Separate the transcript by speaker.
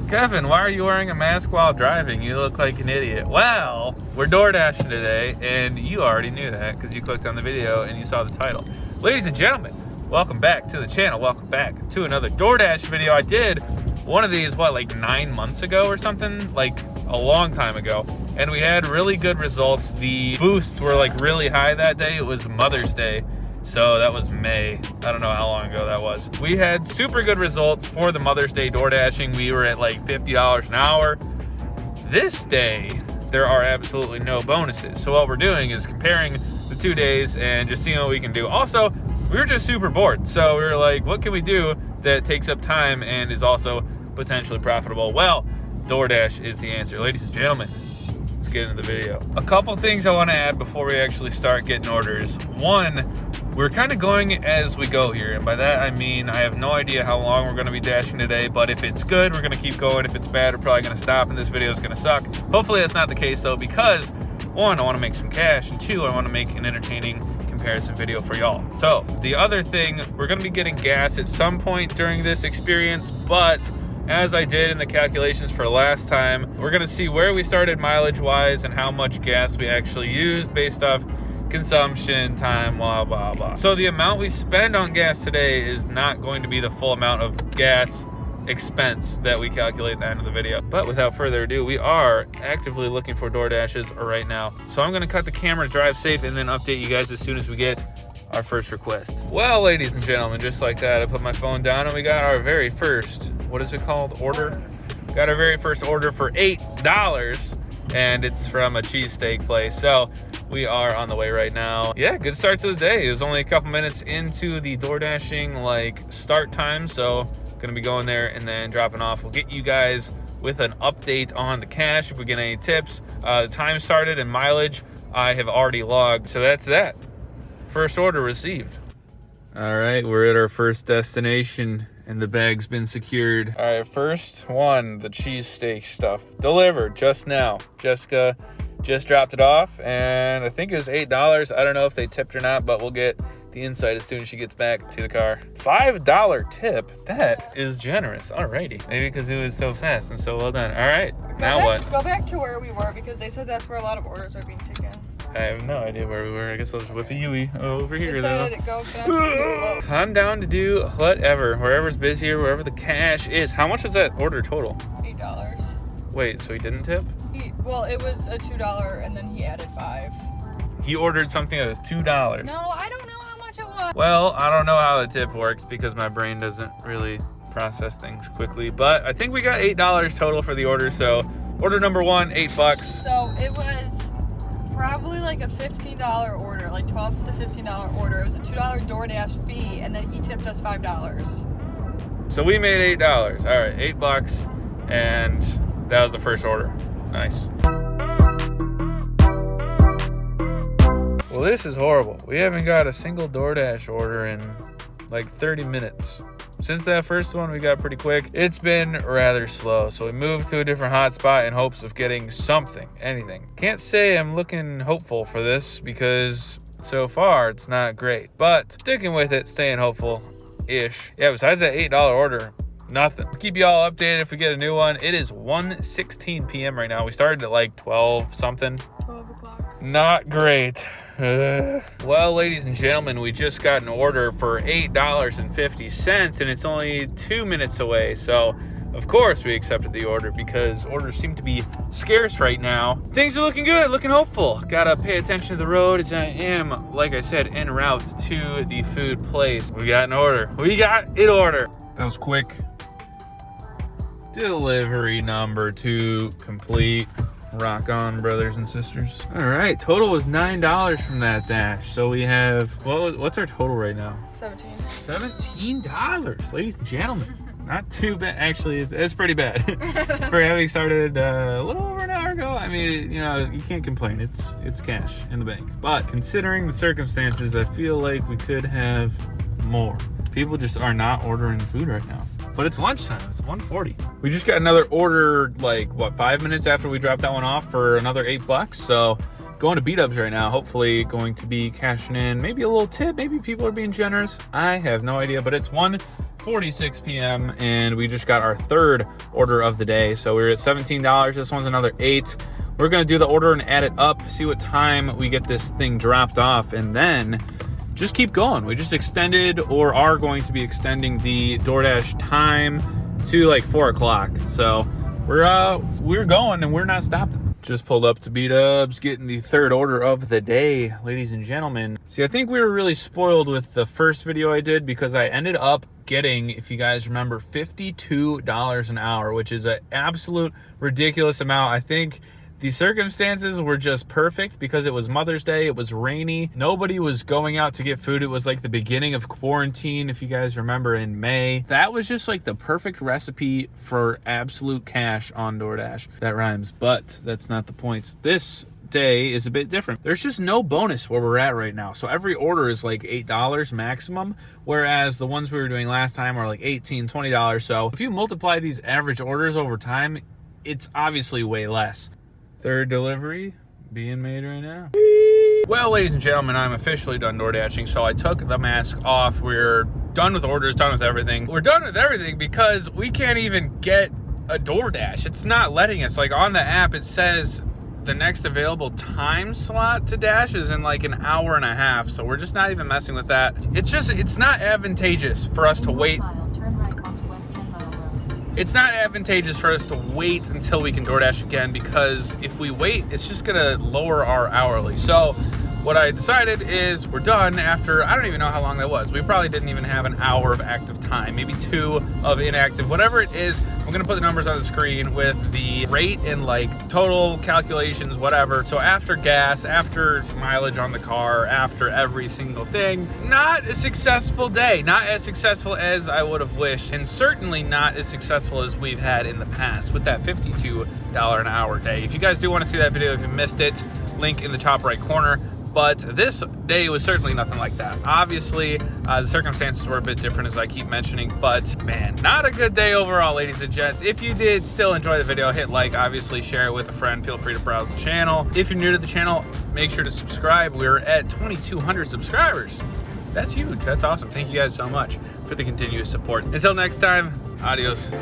Speaker 1: Kevin, why are you wearing a mask while driving? You look like an idiot. Well, we're door dashing today, and you already knew that because you clicked on the video and you saw the title. Ladies and gentlemen, welcome back to the channel. Welcome back to another DoorDash video. I did one of these, like 9 months ago or something? Like a long time ago. And we had really good results. The boosts were like really high that day. It was Mother's Day. So that was May. I don't know how long ago that was. We had super good results for the Mother's Day door dashing. We were at like $50 an hour. This day, there are absolutely no bonuses. So what we're doing is comparing the 2 days and just seeing what we can do. Also, we were just super bored. So we were like, what can we do that takes up time and is also potentially profitable? Well, DoorDash is the answer. Ladies and gentlemen, let's get into the video. A couple things I want to add before we actually start getting orders. One, we're kind of going as we go here, and by that I mean I have no idea how long we're going to be dashing today, but if it's good, we're going to keep going. If it's bad, we're probably going to stop and this video is going to suck. Hopefully that's not the case though, because one, I want to make some cash, and two, I want to make an entertaining comparison video for y'all. So the other thing, we're going to be getting gas at some point during this experience, but as I did in the calculations for last time, we're going to see where we started mileage wise and how much gas we actually used based off consumption, time, blah, blah, blah. So the amount we spend on gas today is not going to be the full amount of gas expense that we calculate at the end of the video. But without further ado, we are actively looking for DoorDashes right now. So I'm gonna cut the camera, drive safe, and then update you guys as soon as we get our first request. Well, ladies and gentlemen, just like that, I put my phone down and we got our very first, what is it called? Order? Got our very first order for $8, and it's from a cheesesteak place. So we are on the way right now. Yeah, good start to the day. It was only a couple minutes into the door dashing start time, so gonna be going there and then dropping off. We'll get you guys with an update on the cash if we get any tips. The time started and mileage I have already logged, so that's that. First order received. All right, we're at our first destination and the bag's been secured. All right, first one, the cheesesteak stuff delivered just now. Jessica just dropped it off, and I think it was $8. I don't know if they tipped or not, but we'll get the insight as soon as she gets back to the car. $5 tip, that is generous. Alrighty, maybe because it was so fast and so well done. All right, now what?
Speaker 2: Go back to where we were, because they said that's where a lot of orders are being taken.
Speaker 1: I have no idea where we were. I guess I'll just whip a Yui over here.
Speaker 2: It said go back.
Speaker 1: I'm down to do whatever, wherever's busier, wherever the cash is. How much was that order total?
Speaker 2: $8.
Speaker 1: Wait, so he didn't tip?
Speaker 2: Well, it was a $2 and then he added $5.
Speaker 1: He ordered something that was $2.
Speaker 2: No, I don't know how much it was.
Speaker 1: Well, I don't know how the tip works because my brain doesn't really process things quickly, but I think we got $8 total for the order. So order number one, $8.
Speaker 2: So it was probably like a $15 order, like $12 to $15 order. It was a $2 DoorDash fee, and then he tipped us $5.
Speaker 1: So we made $8. All right, $8, and that was the first order. Nice. Well, this is horrible. We haven't got a single DoorDash order in like 30 minutes. Since that first one, we got pretty quick. It's been rather slow, so we moved to a different hotspot in hopes of getting something, anything. Can't say I'm looking hopeful for this because so far it's not great, but sticking with it, staying hopeful-ish. Yeah, besides that $8 order, nothing. I'll keep you all updated if we get a new one. It is 1:16 p.m. right now. We started at like 12 something.
Speaker 2: 12 o'clock.
Speaker 1: Not great. Well, ladies and gentlemen, we just got an order for $8.50, and it's only 2 minutes away. So, of course, we accepted the order because orders seem to be scarce right now. Things are looking good, looking hopeful. Gotta pay attention to the road as I am, like I said, en route to the food place. We got an order. We got an order. That was quick. Delivery number 2 complete. Rock on, brothers and sisters. All right, total was $9 from that dash. So we have, what's our total right now? $17, ladies and gentlemen. Not too bad. Actually, it's pretty bad for having started a little over an hour ago. I mean, you can't complain. It's cash in the bank. But considering the circumstances, I feel like we could have more. People just are not ordering food right now. But it's lunchtime. It's 1:40. We just got another order, 5 minutes after we dropped that one off for another $8. So going to B-dubs right now. Hopefully going to be cashing in maybe a little tip. Maybe people are being generous. I have no idea, but it's 1:46 p.m. and we just got our third order of the day. So we're at $17. This one's another $8. We're going to do the order and add it up, see what time we get this thing dropped off, and then just keep going. We just extended, or are going to be extending, the DoorDash time to like 4 o'clock. So we're going and we're not stopping. Just pulled up to B-dubs, getting the third order of the day, ladies and gentlemen. See, I think we were really spoiled with the first video I did because I ended up getting, if you guys remember, $52 an hour, which is an absolute ridiculous amount. I think the circumstances were just perfect because it was Mother's Day. It was rainy. Nobody was going out to get food. It was like the beginning of quarantine, if you guys remember, in May. That was just like the perfect recipe for absolute cash on DoorDash. That rhymes, but that's not the point. This day is a bit different. There's just no bonus where we're at right now. So every order is like $8 maximum, whereas the ones we were doing last time are like $18, $20. So if you multiply these average orders over time, it's obviously way less. Third delivery being made right now. Well, ladies and gentlemen, I'm officially done door dashing, so I took the mask off. We're done with orders, done with everything. We're done with everything because we can't even get a DoorDash. It's not letting us. Like on the app, it says the next available time slot to dash is in like an hour and a half, so we're just not even messing with that. It's not advantageous for us to wait. It's not advantageous for us to wait until we can DoorDash again, because if we wait, it's just gonna lower our hourly. So what I decided is we're done after, I don't even know how long that was. We probably didn't even have an hour of active time, maybe 2 of inactive, whatever it is. I'm gonna put the numbers on the screen with the rate and like total calculations, whatever. So after gas, after mileage on the car, after every single thing, not a successful day. Not as successful as I would have wished, and certainly not as successful as we've had in the past with that $52 an hour day. If you guys do want to see that video, if you missed it, link in the top right corner. But this day was certainly nothing like that. Obviously, the circumstances were a bit different, as I keep mentioning, but man, not a good day overall, ladies and gents. If you did still enjoy the video, hit like, obviously share it with a friend. Feel free to browse the channel. If you're new to the channel, make sure to subscribe. We're at 2,200 subscribers. That's huge. That's awesome. Thank you guys so much for the continuous support. Until next time, adios.